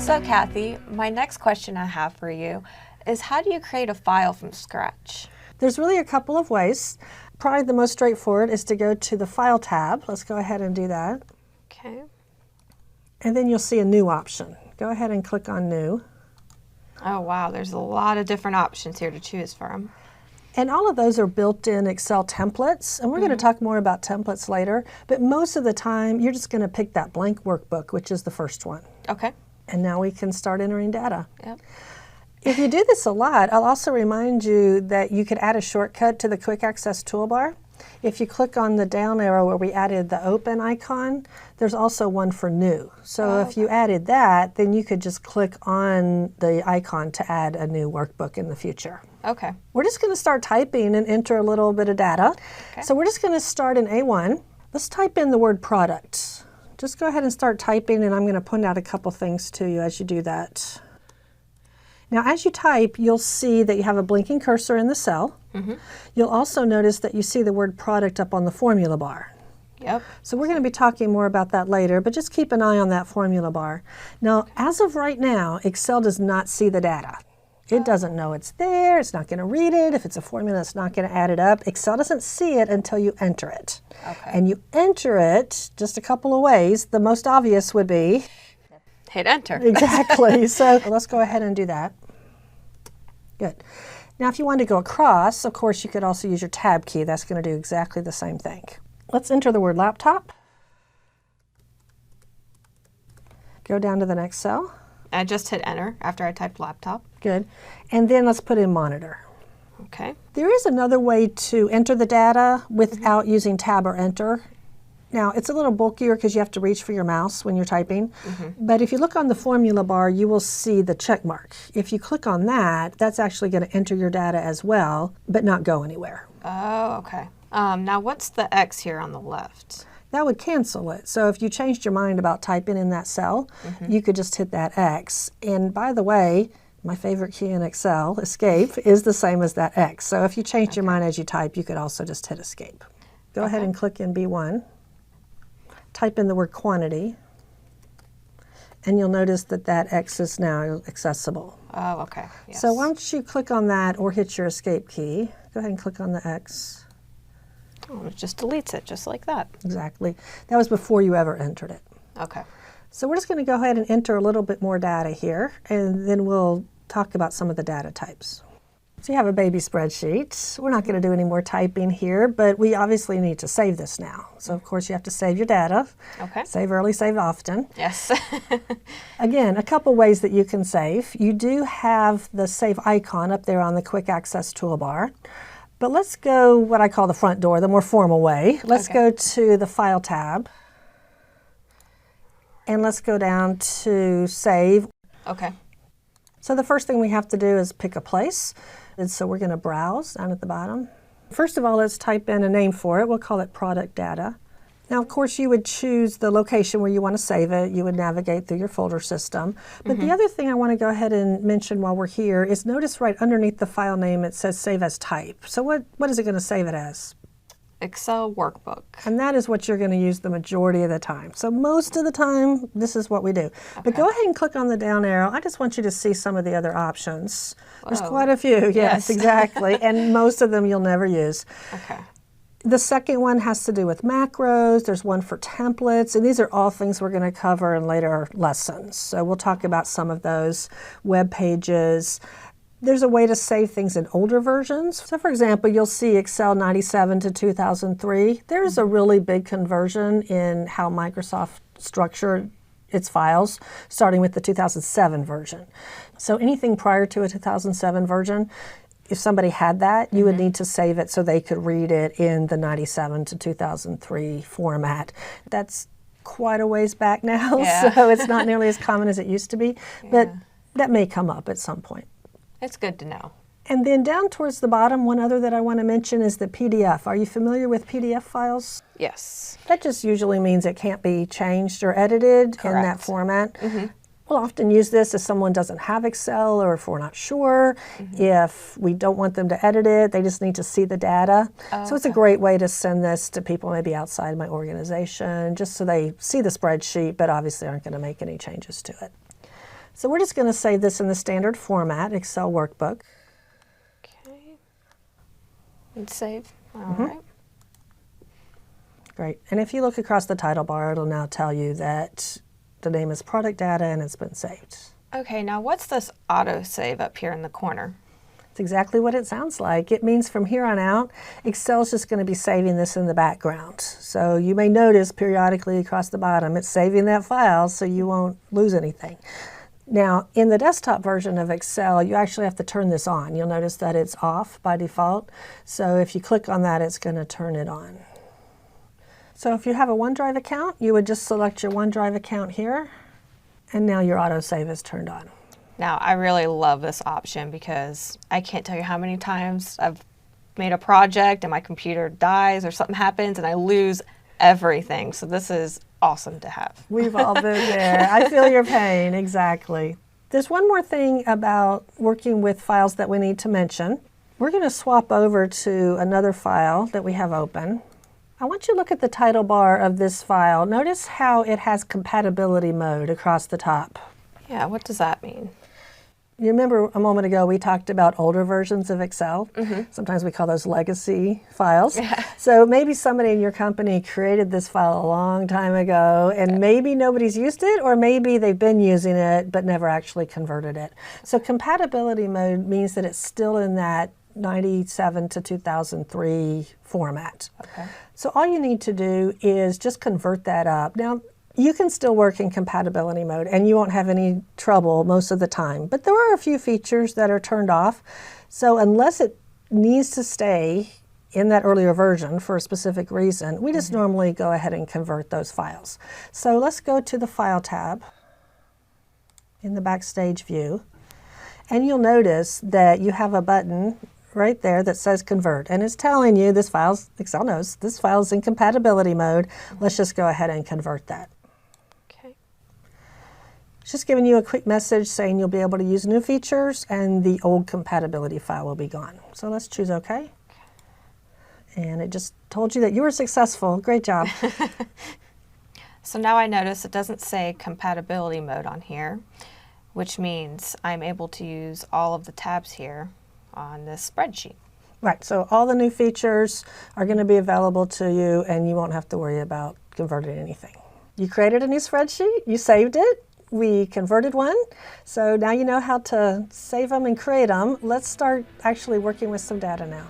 So Kathy, my next question I have for you is how do you create a file from scratch? There's really a couple of ways. Probably the most straightforward is to go to the File tab. Let's go ahead and do that. Okay. And then you'll see a New option. Go ahead and click on New. Oh wow, there's a lot of different options here to choose from. And all of those are built-in Excel templates, and we're going to talk more about templates later, but most of the time you're just going to pick that blank workbook, which is the first one. Okay. And now we can start entering data. Yep. If you do this a lot, I'll also remind you that you could add a shortcut to the Quick Access toolbar. If you click on the down arrow where we added the open icon, there's also one for new. So if you added that, then you could just click on the icon to add a new workbook in the future. Okay. We're just going to start typing and enter a little bit of data. Okay. So we're just going to start in A1. Let's type in the word product. Just go ahead and start typing, and I'm going to point out a couple things to you as you do that. Now, as you type, you'll see that you have a blinking cursor in the cell. You'll also notice that you see the word product up on the formula bar. Yep. So we're going to be talking more about that later, but just keep an eye on that formula bar. Now, as of right now, Excel does not see the data. It doesn't know it's there. It's not going to read it. If it's a formula, it's not going to add it up. Excel doesn't see it until you enter it. Okay. And you enter it just a couple of ways. The most obvious would be hit enter. Exactly. So let's go ahead and do that. Good. Now, if you want to go across, of course, you could also use your tab key. That's going to do exactly the same thing. Let's enter the word laptop. Go down to the next cell. I just hit enter after I typed laptop. Good. And then let's put in monitor. Okay. There is another way to enter the data without using tab or enter. Now, it's a little bulkier because you have to reach for your mouse when you're typing. But if you look on the formula bar, you will see the check mark. If you click on that, that's actually going to enter your data as well, but not go anywhere. Oh, okay. Now what's the X here on the left? That would cancel it. So if you changed your mind about typing in that cell, you could just hit that X. And by the way, my favorite key in Excel, escape, is the same as that X. So if you changed your mind as you type, you could also just hit escape. Go ahead and click in B1. Type in the word quantity, and you'll notice that that X is now accessible. Oh, okay. Yes. So why don't you click on that or hit your escape key. Go ahead and click on the X. Oh, it just deletes it, just like that. Exactly. That was before you ever entered it. Okay. So we're just going to go ahead and enter a little bit more data here, and then we'll talk about some of the data types. So you have a baby spreadsheet. We're not going to do any more typing here, but we obviously need to save this now. So of course you have to save your data. Okay. Save early, save often. Yes. Again, a couple ways that you can save. You do have the save icon up there on the Quick Access toolbar. But let's go what I call the front door, the more formal way. Let's go to the File tab. And let's go down to Save. Okay. So the first thing we have to do is pick a place. And so we're going to browse down at the bottom. First of all, let's type in a name for it. We'll call it product data. Now, of course, you would choose the location where you want to save it. You would navigate through your folder system. But the other thing I want to go ahead and mention while we're here is notice right underneath the file name it says Save as Type. So what is it going to save it as? Excel workbook. And that is what you're going to use the majority of the time. So most of the time, this is what we do. But go ahead and click on the down arrow. I just want you to see some of the other options. There's quite a few. Yes, exactly. And most of them you'll never use. Okay. The second one has to do with macros. There's one for templates. And these are all things we're going to cover in later lessons. So we'll talk about some of those. Web pages. There's a way to save things in older versions. So for example, you'll see Excel 97 to 2003. There's a really big conversion in how Microsoft structured its files, starting with the 2007 version. So anything prior to a 2007 version, if somebody had that, you would need to save it so they could read it in the 97 to 2003 format. That's quite a ways back now, so it's not nearly as common as it used to be, but that may come up at some point. It's good to know. And then down towards the bottom, one other that I want to mention is the PDF. Are you familiar with PDF files? Yes. That just usually means it can't be changed or edited in that format. We'll often use this if someone doesn't have Excel or if we're not sure. If we don't want them to edit it, they just need to see the data. So it's a great way to send this to people maybe outside my organization, just so they see the spreadsheet, but obviously aren't going to make any changes to it. So we're just going to save this in the standard format, Excel workbook. Okay. And save. All right. Great. And if you look across the title bar, it'll now tell you that the name is product data and it's been saved. Okay, now what's this autosave up here in the corner? It's exactly what it sounds like. It means from here on out, Excel's just going to be saving this in the background. So you may notice periodically across the bottom, it's saving that file so you won't lose anything. Now, in the desktop version of Excel, you actually have to turn this on. You'll notice that it's off by default. So if you click on that, it's going to turn it on. So if you have a OneDrive account, you would just select your OneDrive account here, and now your autosave is turned on. Now, I really love this option because I can't tell you how many times I've made a project and my computer dies or something happens and I lose everything. So this is awesome to have. We've all been there. I feel your pain, exactly. There's one more thing about working with files that we need to mention. We're going to swap over to another file that we have open. I want you to look at the title bar of this file. Notice how it has compatibility mode across the top. Yeah, what does that mean? You remember a moment ago we talked about older versions of Excel? Sometimes we call those legacy files. Yeah. So maybe somebody in your company created this file a long time ago and maybe nobody's used it, or maybe they've been using it but never actually converted it. So compatibility mode means that it's still in that 97 to 2003 format. Okay. So all you need to do is just convert that up. Now, you can still work in compatibility mode and you won't have any trouble most of the time, but there are a few features that are turned off. So unless it needs to stay in that earlier version for a specific reason, we just normally go ahead and convert those files. So let's go to the File tab in the Backstage view, and you'll notice that you have a button right there that says Convert, and it's telling you this file's, Excel knows, this file's in compatibility mode. Let's just go ahead and convert that. Okay. It's just giving you a quick message saying you'll be able to use new features and the old compatibility file will be gone. So let's choose OK. And it just told you that you were successful. Great job. So now I notice it doesn't say compatibility mode on here, which means I'm able to use all of the tabs here on this spreadsheet. Right, so all the new features are going to be available to you and you won't have to worry about converting anything. You created a new spreadsheet, you saved it, we converted one, so now you know how to save them and create them. Let's start actually working with some data now.